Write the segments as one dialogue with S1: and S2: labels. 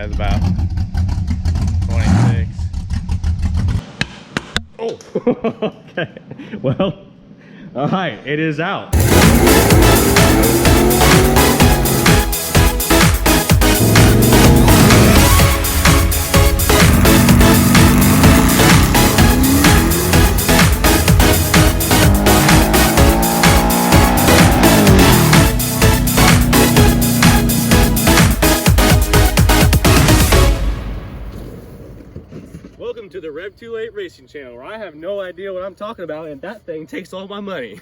S1: has about 26. Oh, okay. Well, all right, it is out. Welcome to the Rev 28 Racing Channel, where I have no idea what I'm talking about and that thing takes all my money.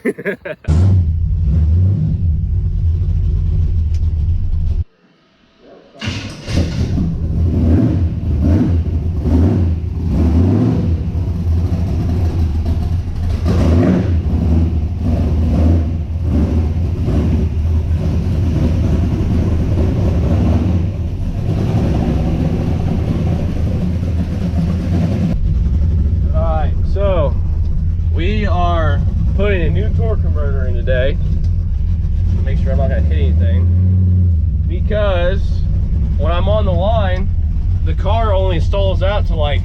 S1: We are putting a new torque converter in today. Make sure I'm not gonna hit anything. Because when I'm on the line, the car only stalls out to like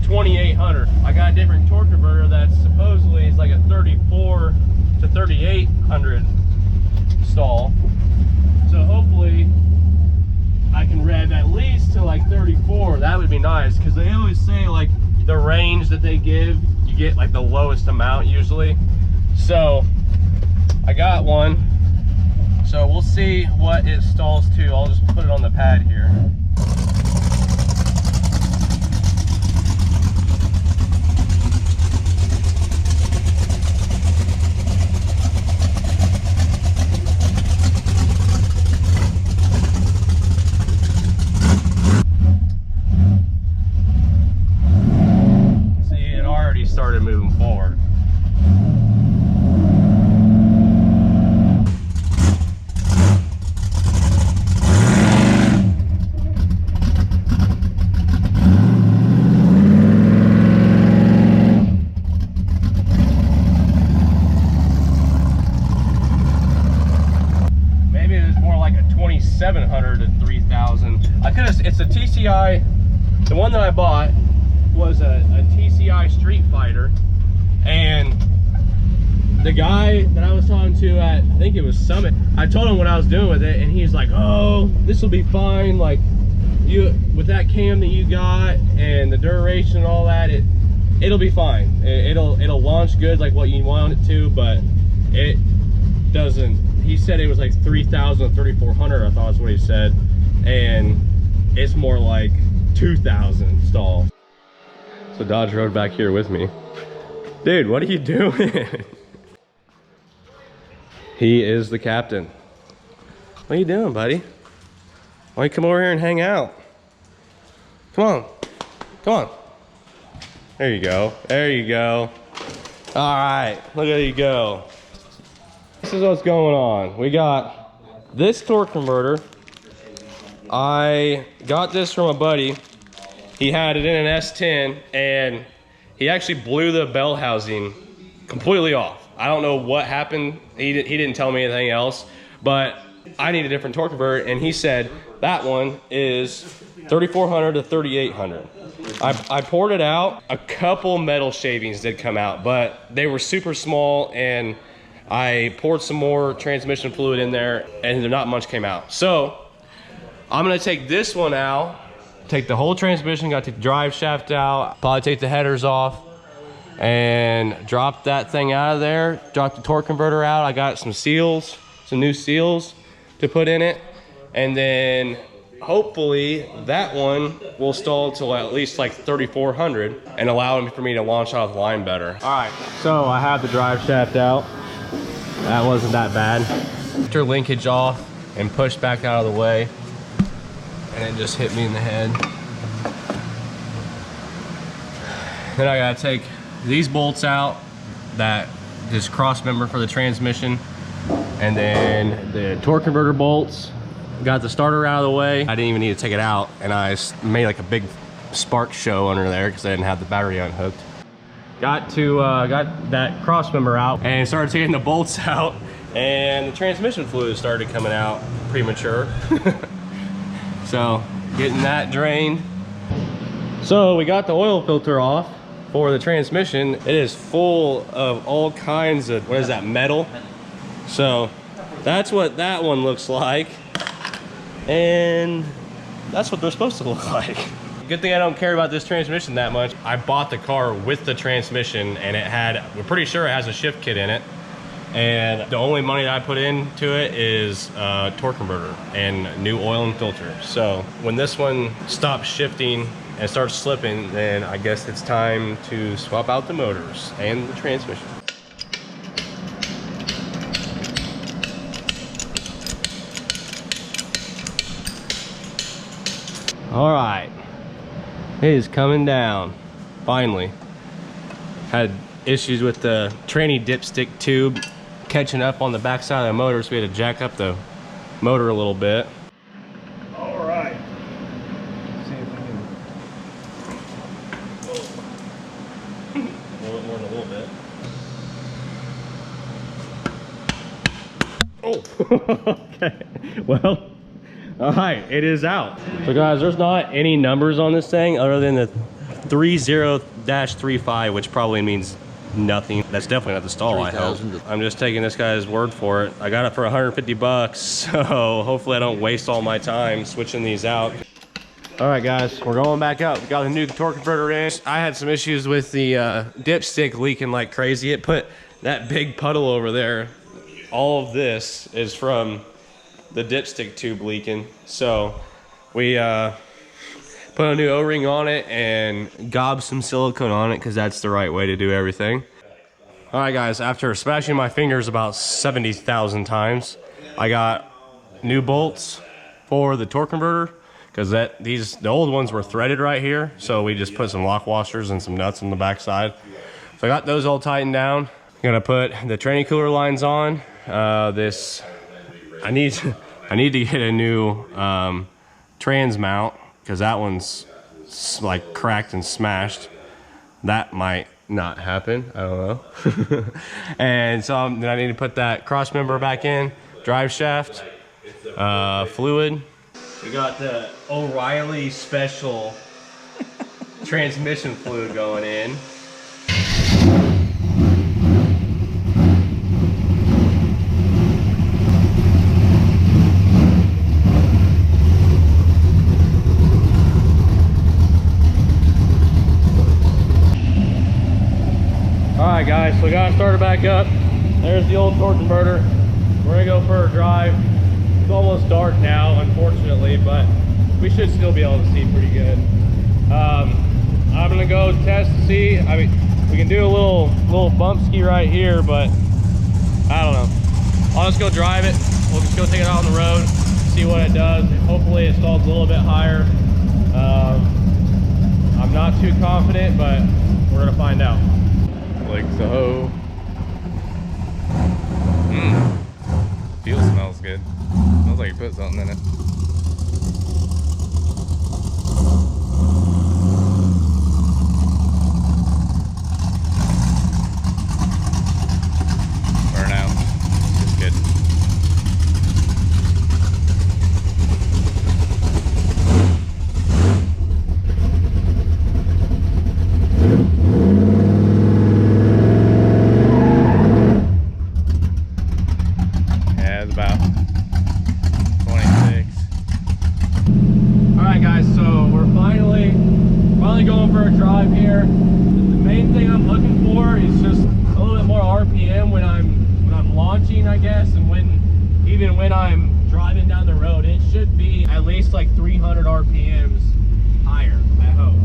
S1: 2,800. I got a different torque converter that supposedly is like a 34 to 3,800 stall. So hopefully I can rev at least to like 34. That would be nice, because they always say like the range that they give, you get like the lowest amount usually. So I got one, so we'll see what it stalls to. I'll just put it on the pad here. Started moving forward. Maybe it was more like a 2,700 to 3,000. I could have, it's a TCI, the one that I bought was a TCI Street Fighter, and the guy that I was talking to at, I think it was Summit, I told him what I was doing with it, and he's like, oh, this will be fine, like, you with that cam that you got and the duration and all that, it'll be fine. It'll launch good like what you want it to, but it doesn't. He said it was like 3,000 or 3,400, I thought that's what he said, and it's more like 2,000 stall. So Dodge rode back here with me. Dude, what are you doing? He is the captain. What are you doing, buddy? Why don't you come over here and hang out? Come on. Come on. There you go. There you go. All right, look at you go. This is what's going on. We got this torque converter. I got this from a buddy. He had it in an S10, and he actually blew the bell housing completely off. I don't know what happened. He didn't tell me anything else, but I need a different torque converter, and he said that one is 3,400 to 3,800. I poured it out. A couple metal shavings did come out, but they were super small, and I poured some more transmission fluid in there, and not much came out. So I'm gonna take this one out, take the whole transmission, got to take the drive shaft out, probably take the headers off, and drop that thing out of there, drop the torque converter out. I got some seals, some new seals to put in it, and then hopefully that one will stall till at least like 3,400 and allow for me to launch out of the line better. All right, so I have the drive shaft out. That wasn't that bad. Took your linkage off and pushed back out of the way, and it just hit me in the head. Then I gotta take these bolts out, this cross member for the transmission, and then the torque converter bolts. Got the starter out of the way. I didn't even need to take it out, and I made like a big spark show under there because I didn't have the battery unhooked. Got that cross member out and started taking the bolts out, and the transmission fluid started coming out premature. So getting that drained. So we got the oil filter off for the transmission. It is full of all kinds of, what is that, metal? So that's what that one looks like. And that's what they're supposed to look like. Good thing I don't care about this transmission that much. I bought the car with the transmission and it had, we're pretty sure it has a shift kit in it. And the only money that I put into it is torque converter and new oil and filter. So when this one stops shifting and starts slipping, then I guess it's time to swap out the motors and the transmission. All right, it is coming down, finally. Had issues with the tranny dipstick tube catching up on the backside of the motor, so we had to jack up the motor a little bit. All right. Let's see if we can... a little bit more than a little bit. Oh, okay. Well, all right, it is out. So guys, there's not any numbers on this thing other than the 30-35, which probably means nothing. That's definitely not the stall, I hope. I'm just taking this guy's word for it. I got it for 150 bucks, so hopefully I don't waste all my time switching these out. All right, guys, we're going back up. We got the new torque converter in. I had some issues with the dipstick leaking like crazy. It put that big puddle over there. All of this is from the dipstick tube leaking. So we put a new O-ring on it and gob some silicone on it because that's the right way to do everything. All right, guys, after smashing my fingers about 70,000 times, I got new bolts for the torque converter because the old ones were threaded right here. So we just put some lock washers and some nuts on the backside. So I got those all tightened down. I'm gonna put the tranny cooler lines on. I need to get a new trans mount because that one's like cracked and smashed. That might not happen, I don't know. And so then I need to put that cross member back in, drive shaft, fluid. We got the O'Reilly special transmission fluid going in. Alright guys, so we got to start it back up. There's the old torque converter. We're gonna go for a drive. It's almost dark now, unfortunately, but we should still be able to see pretty good. I'm gonna go test to see. I mean, we can do a little bump ski right here, but I don't know. I'll just go drive it. We'll just go take it out on the road, see what it does. Hopefully it stalls a little bit higher. I'm not too confident, but we're gonna find out. Like so. Fuel smells good. Smells like you put something in it. Burn out. It's good. About 26. All right guys, so we're finally going for a drive here. The main thing I'm looking for is just a little bit more RPM when I'm launching, I guess, and even when I'm driving down the road. It should be at least like 300 RPMs higher, I hope.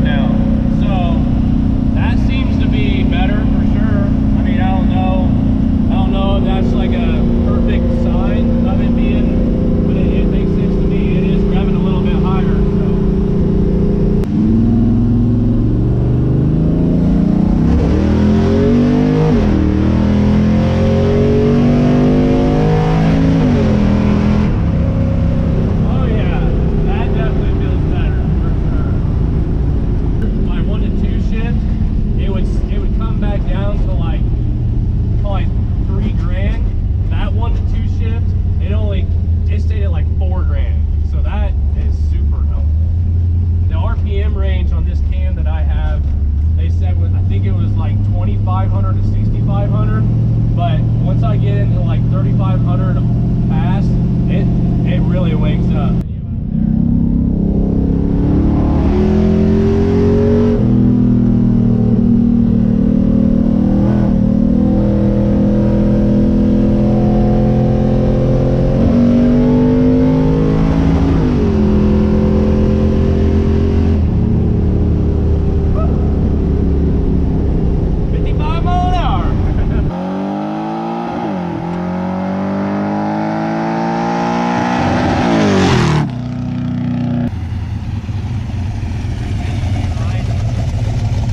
S1: Now, so that seems to be better for sure. I mean, I don't know. 3,500 past, it really wakes up.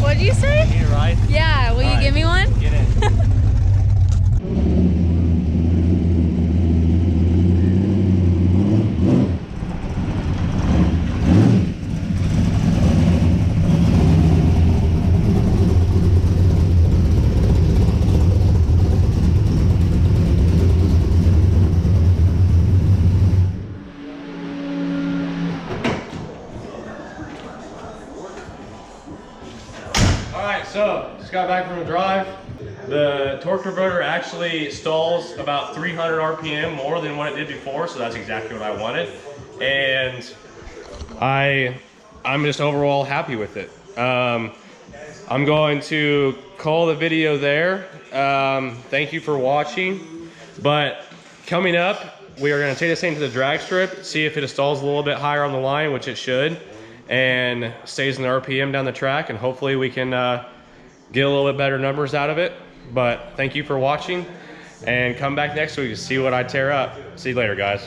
S2: What'd you say?
S1: Need a ride?
S2: Yeah, will you give me one?
S1: Get in. Alright, so just got back from a drive. The torque converter actually stalls about 300 RPM more than what it did before, so that's exactly what I wanted. And I'm just overall happy with it. I'm going to call the video there. Thank you for watching. But coming up, we are going to take this thing to the drag strip, see if it stalls a little bit higher on the line, which it should, and stays in the RPM down the track, and hopefully we can get a little bit better numbers out of it. But thank you for watching, and come back next week to see what I tear up. See you later, guys.